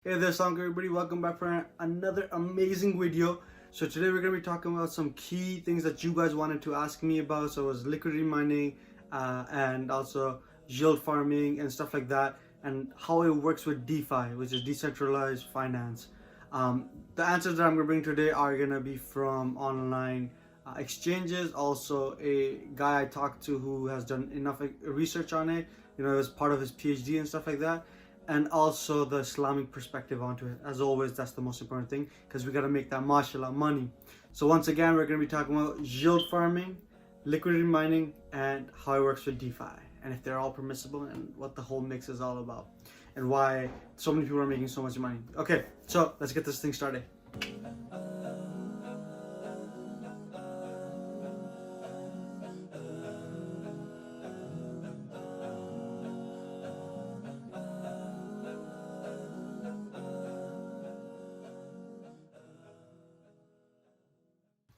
Hey there, Assalamu everybody. Welcome back for another amazing video. So today we're going to be talking about some key things that you guys wanted to ask me about. So it was liquidity mining and also yield farming and stuff like that, and how it works with DeFi, which is decentralized finance. The answers that I'm going to bring today are going to be from online exchanges. Also, a guy I talked to who has done enough research on it, as part of his PhD and stuff like that, and also the Islamic perspective onto it. As always, that's the most important thing, because we got to make that mashallah money. So once again, we're going to be talking about yield farming, liquidity mining, and how it works with DeFi, and if they're all permissible, and what the whole mix is all about, and why so many people are making so much money. Okay, so let's get this thing started.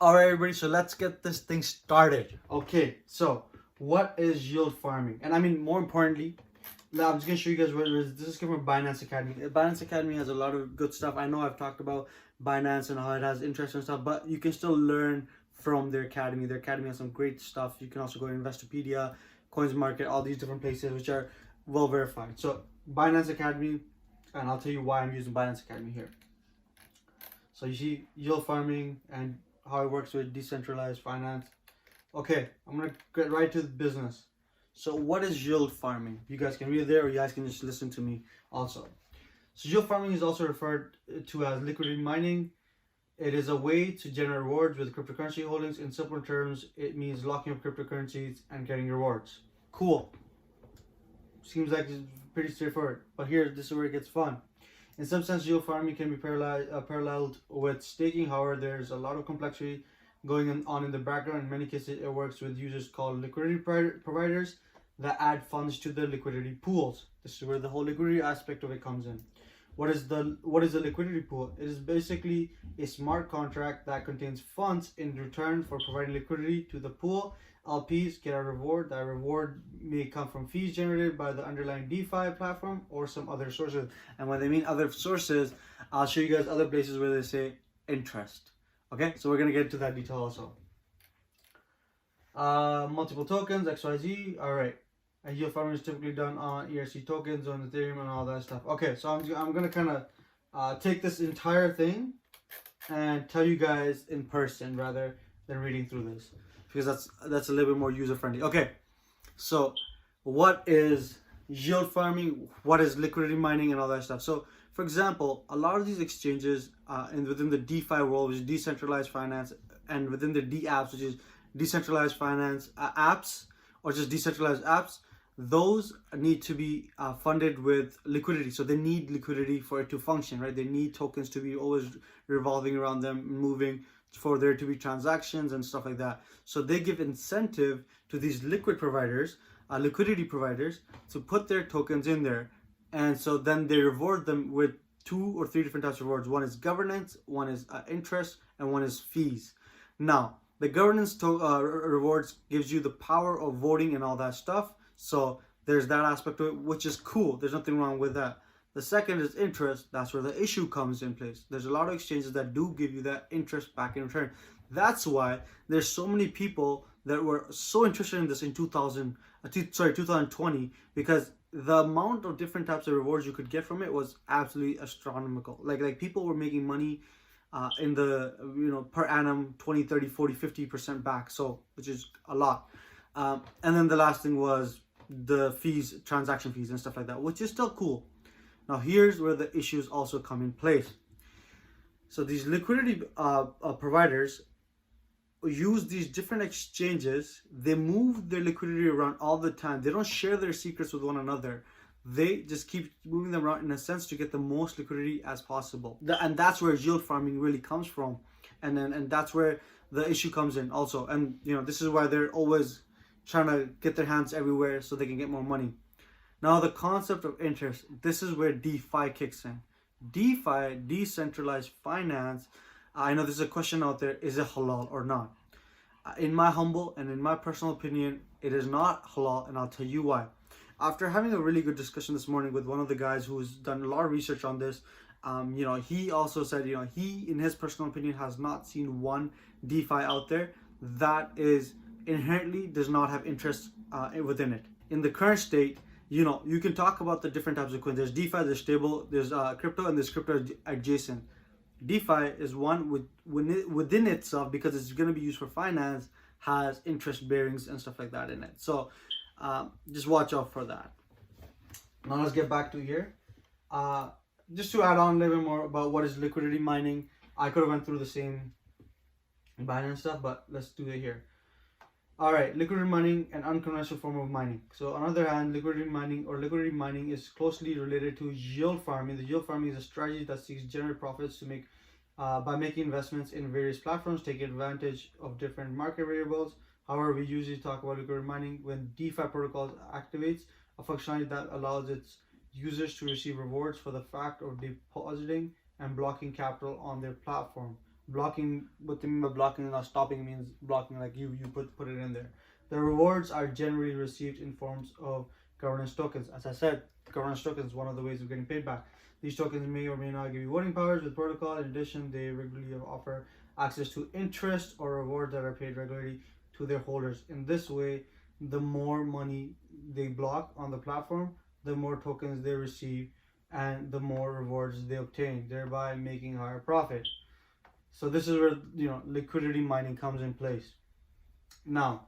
All right, everybody, so let's get this thing started. Okay, so what is yield farming? And I mean, more importantly, I'm just gonna show you guys what it is. This is coming from Binance Academy. Binance Academy has a lot of good stuff. I know I've talked about Binance and how it has interesting stuff, but you can still learn from their academy. Their academy has some great stuff. You can also go to Investopedia, Coins Market, all these different places which are well verified. So Binance Academy, and I'll tell you why I'm using Binance Academy here. So you see yield farming and how it works with decentralized finance. Okay, I'm gonna get right to the business. So what is yield farming? You guys can read it there, or you guys can just listen to me also. So yield farming is also referred to as liquidity mining. It is a way to generate rewards with cryptocurrency holdings. In simple terms, it means locking up cryptocurrencies and getting rewards. Cool. Seems like it's pretty straightforward, but this is where it gets fun. In some sense, yield farming can be paralleled with staking. However, there's a lot of complexity going on in the background. In many cases, it works with users called liquidity providers that add funds to the liquidity pools. This is where the whole liquidity aspect of it comes in. What is the liquidity pool? It is basically a smart contract that contains funds in return for providing liquidity to the pool. LPs get a reward. That reward may come from fees generated by the underlying DeFi platform or some other sources. And when they mean other sources, I'll show you guys other places where they say interest. Okay, so we're gonna get into that detail also. Multiple tokens, XYZ. All right. And yield farming is typically done on ERC tokens, on Ethereum, and all that stuff. Okay, so I'm gonna kind of take this entire thing and tell you guys in person rather than reading through this, because that's a little bit more user friendly. Okay, so what is yield farming? What is liquidity mining and all that stuff? So, for example, a lot of these exchanges within the DeFi world, which is decentralized finance, and within the DApps, which is decentralized finance apps, or just decentralized apps, those need to be funded with liquidity. So they need liquidity for it to function, right? They need tokens to be always revolving around them, moving, for there to be transactions and stuff like that. So they give incentive to these liquidity providers, to put their tokens in there. And so then they reward them with 2 or 3 different types of rewards. One is governance, one is interest, and one is fees. Now, the governance rewards gives you the power of voting and all that stuff. So there's that aspect of it, which is cool. There's nothing wrong with that. The second is interest. That's where the issue comes in place. There's a lot of exchanges that do give you that interest back in return. That's why there's so many people that were so interested in this in 2020, because the amount of different types of rewards you could get from it was absolutely astronomical. Like people were making money in the per annum 20, 30, 40, 50% back, so which is a lot. And then the last thing was the fees, transaction fees and stuff like that, which is still cool. Now here's where the issues also come in place. So these liquidity providers use these different exchanges. They move their liquidity around all the time. They don't share their secrets with one another. They just keep moving them around in a sense to get the most liquidity as possible. And that's where yield farming really comes from. And that's where the issue comes in also. And this is why they're always trying to get their hands everywhere so they can get more money. Now the concept of interest, this is where DeFi kicks in. DeFi, decentralized finance, I know there's a question out there, is it halal or not? In my humble and in my personal opinion, it is not halal, and I'll tell you why. After having a really good discussion this morning with one of the guys who's done a lot of research on this, he also said, he, in his personal opinion, has not seen one DeFi out there that is inherently does not have interest within it. In the current state, you can talk about the different types of coins. There's DeFi, there's stable, there's crypto, and there's crypto adjacent. DeFi is one within itself, because it's going to be used for finance, has interest bearings and stuff like that in it. So just watch out for that. Now let's get back to here. Just to add on a little bit more about what is liquidity mining. I could have went through the same Binance stuff, but let's do it here. Alright, liquidity mining, an unconventional form of mining. So on the other hand, liquidity mining is closely related to yield farming. The yield farming is a strategy that seeks to generate profits to make by making investments in various platforms, taking advantage of different market variables. However, we usually talk about liquidity mining when DeFi protocols activates a functionality that allows its users to receive rewards for the fact of depositing and blocking capital on their platform. Blocking, what they mean by blocking, not stopping, means blocking like you put it in there. The rewards are generally received in forms of governance tokens. As I said, governance tokens is one of the ways of getting paid back. These tokens may or may not give you voting powers with protocol. In addition, they regularly offer access to interest or rewards that are paid regularly to their holders. In this way, the more money they block on the platform, the more tokens they receive and the more rewards they obtain, thereby making higher profit. So this is where liquidity mining comes in place. Now,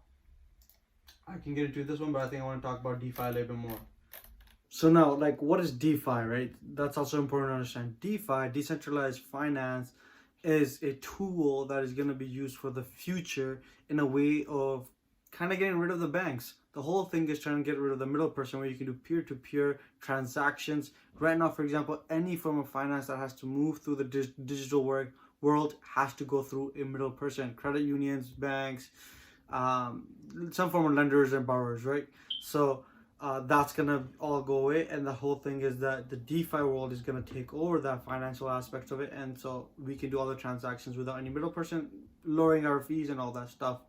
I can get into this one, but I think I want to talk about DeFi a little bit more. So now, like, what is DeFi, right? That's also important to understand. DeFi, decentralized finance, is a tool that is going to be used for the future in a way of kind of getting rid of the banks. The whole thing is trying to get rid of the middle person, where you can do peer-to-peer transactions. Right now, for example, any form of finance that has to move through the digital world has to go through a middle person. Credit unions, banks, some form of lenders and borrowers, right? So that's gonna all go away, and the whole thing is that the DeFi world is gonna take over that financial aspect of it, and so we can do all the transactions without any middle person, lowering our fees and all that stuff.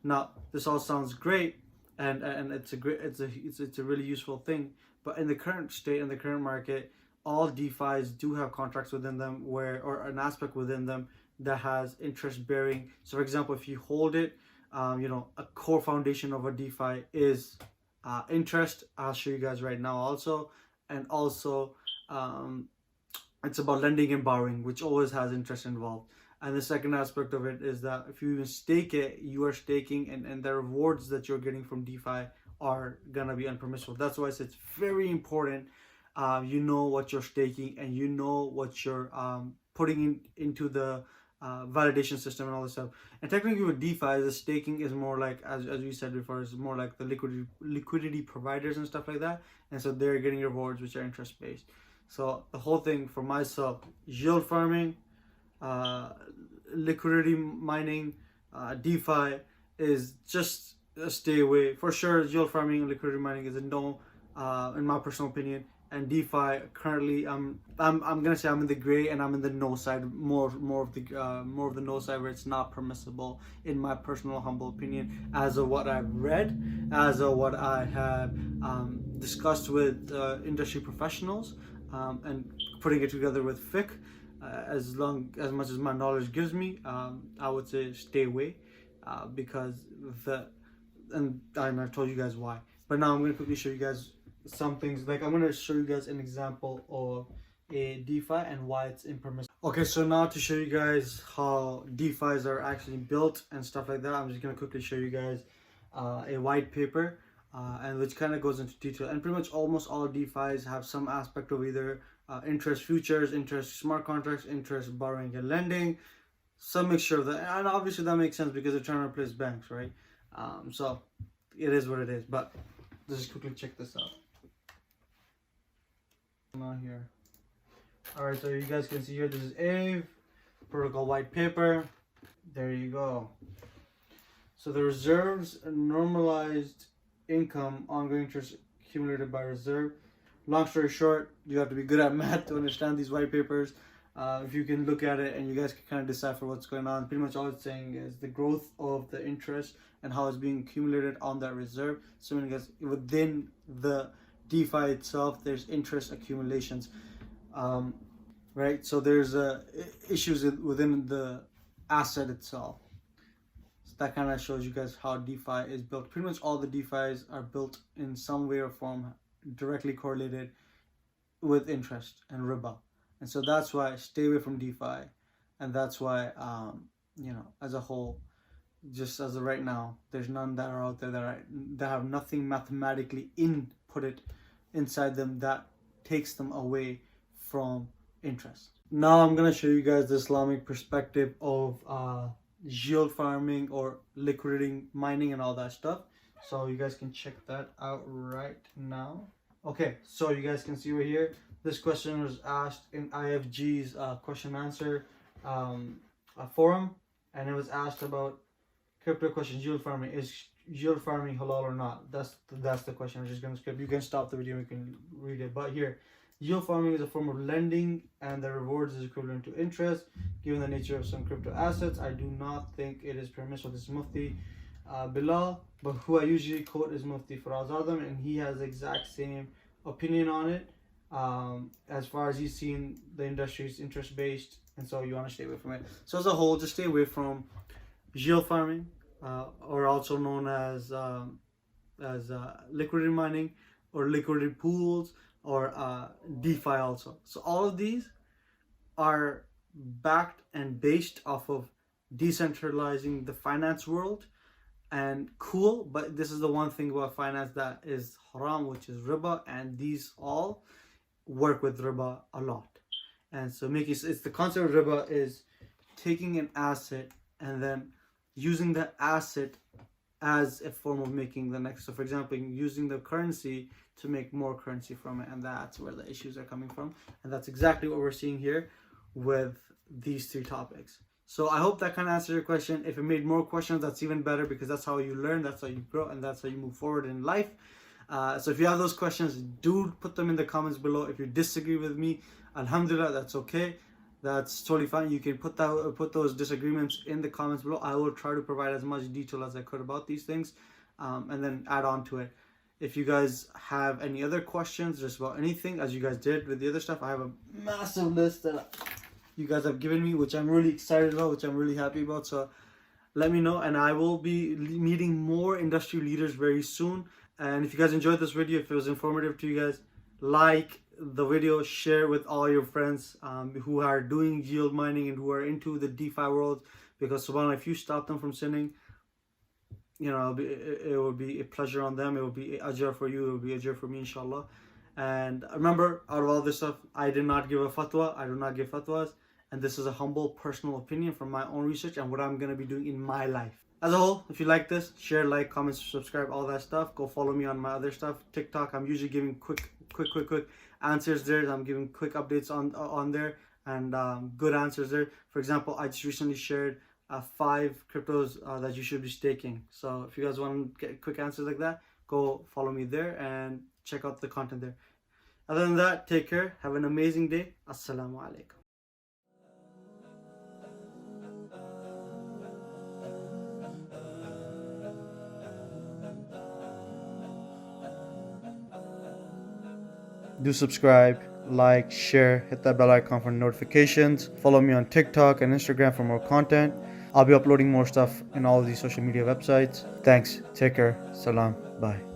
Now, this all sounds great, and it's a really useful thing, but in the current state, in the current market, all DeFis do have contracts within them or an aspect within them that has interest bearing. So for example, if you hold it, a core foundation of a DeFi is interest. I'll show you guys right now also. And also it's about lending and borrowing, which always has interest involved. And the second aspect of it is that if you even stake it, you are staking, and the rewards that you're getting from DeFi are gonna be unpermissible. That's why it's very important you know what you're staking, and you know what you're putting into the validation system and all this stuff. And technically with DeFi, the staking is more like, as we said before, it's more like the liquidity providers and stuff like that. And so they're getting rewards which are interest based. So the whole thing for myself, yield farming, liquidity mining, DeFi is just a stay away. For sure, yield farming and liquidity mining is a no, in my personal opinion. And DeFi currently, I'm gonna say I'm in the gray, and I'm in the no side, more of the no side, where it's not permissible, in my personal humble opinion, as of what I've read, as of what I have discussed with industry professionals, and putting it together with Fiqh. As much as my knowledge gives me, I would say stay away, because and I told you guys why. But now I'm gonna quickly show you guys some things. Like, I'm going to show you guys an example of a DeFi and why it's impermissible. Okay, so now to show you guys how DeFis are actually built and stuff like that, I'm just going to quickly show you guys a white paper, and which kind of goes into detail. And pretty much almost all DeFis have some aspect of either interest futures, interest smart contracts, interest borrowing and lending, some mixture of that. And obviously that makes sense because they're trying to replace banks, right? So it is what it is. But let's just quickly check this out. On here. Alright, so you guys can see here, this is AVE protocol white paper. There you go. So the reserves normalized income, ongoing interest accumulated by reserve. Long story short, you have to be good at math to understand these white papers. If you can look at it and you guys can kind of decipher what's going on, pretty much all it's saying is the growth of the interest and how it's being accumulated on that reserve. So when it gets within the DeFi itself, there's interest accumulations. right? So there's issues within the asset itself. So that kind of shows you guys how DeFi is built. Pretty much all the DeFis are built in some way or form directly correlated with interest and riba. And so that's why stay away from DeFi. And that's why, as a whole, just as of right now, there's none that are out there that have nothing mathematically inputted inside them that takes them away from interest. Now I'm gonna show you guys the Islamic perspective of yield farming or liquidity mining and all that stuff. So you guys can check that out right now. Okay, so you guys can see right here, this question was asked in IFG's question answer forum, and it was asked about crypto questions, yield farming. Is yield farming halal or not? That's the question. I'm just gonna skip. You can stop the video and you can read it. But here, yield farming is a form of lending and the rewards is equivalent to interest. Given the nature of some crypto assets, I do not think it is permissible. This is Mufti Bilal, but who I usually quote is Mufti Faraz Adam, and he has the exact same opinion on it. As far as he's seen, the industry is interest based, and so you want to stay away from it. So as a whole, just stay away from yield farming, or also known as liquidity mining or liquidity pools, or DeFi also. So all of these are backed and based off of decentralizing the finance world, and cool, but this is the one thing about finance that is haram, which is riba, and these all work with riba a lot. And so it's the concept of riba is taking an asset and then using the asset as a form of making the next. So for example, using the currency to make more currency from it, and that's where the issues are coming from. And that's exactly what we're seeing here with these three topics. So I hope that kind of answers your question. If it made more questions, that's even better, because that's how you learn, that's how you grow, and that's how you move forward in life. So if you have those questions, do put them in the comments below. If you disagree with me, alhamdulillah, that's okay. That's totally fine. You can put those disagreements in the comments below. I will try to provide as much detail as I could about these things, and then add on to it. If you guys have any other questions just about anything, as you guys did with the other stuff, I have a massive list that you guys have given me, which I'm really excited about, which I'm really happy about. So let me know, and I will be meeting more industry leaders very soon. And if you guys enjoyed this video, if it was informative to you guys, like the video, share with all your friends who are doing yield mining and who are into the DeFi world, because subhanAllah, if you stop them from sinning, it will be a pleasure on them. It will be ajr for you. It will be ajr for me, inshallah. And remember, out of all this stuff, I did not give a fatwa. I do not give fatwas. And this is a humble personal opinion from my own research and what I'm going to be doing in my life. As a whole, if you like this, share, like, comment, subscribe, all that stuff. Go follow me on my other stuff. TikTok, I'm usually giving quick answers there. I'm giving quick updates on there, and good answers there. For example, I just recently shared 5 cryptos that you should be staking. So if you guys want to get quick answers like that, go follow me there and check out the content there. Other than that, take care. Have an amazing day. Asalamu alaikum. Do subscribe, like, share, hit that bell icon for notifications. Follow me on TikTok and Instagram for more content. I'll be uploading more stuff in all of these social media websites. Thanks. Take care. Salam. Bye.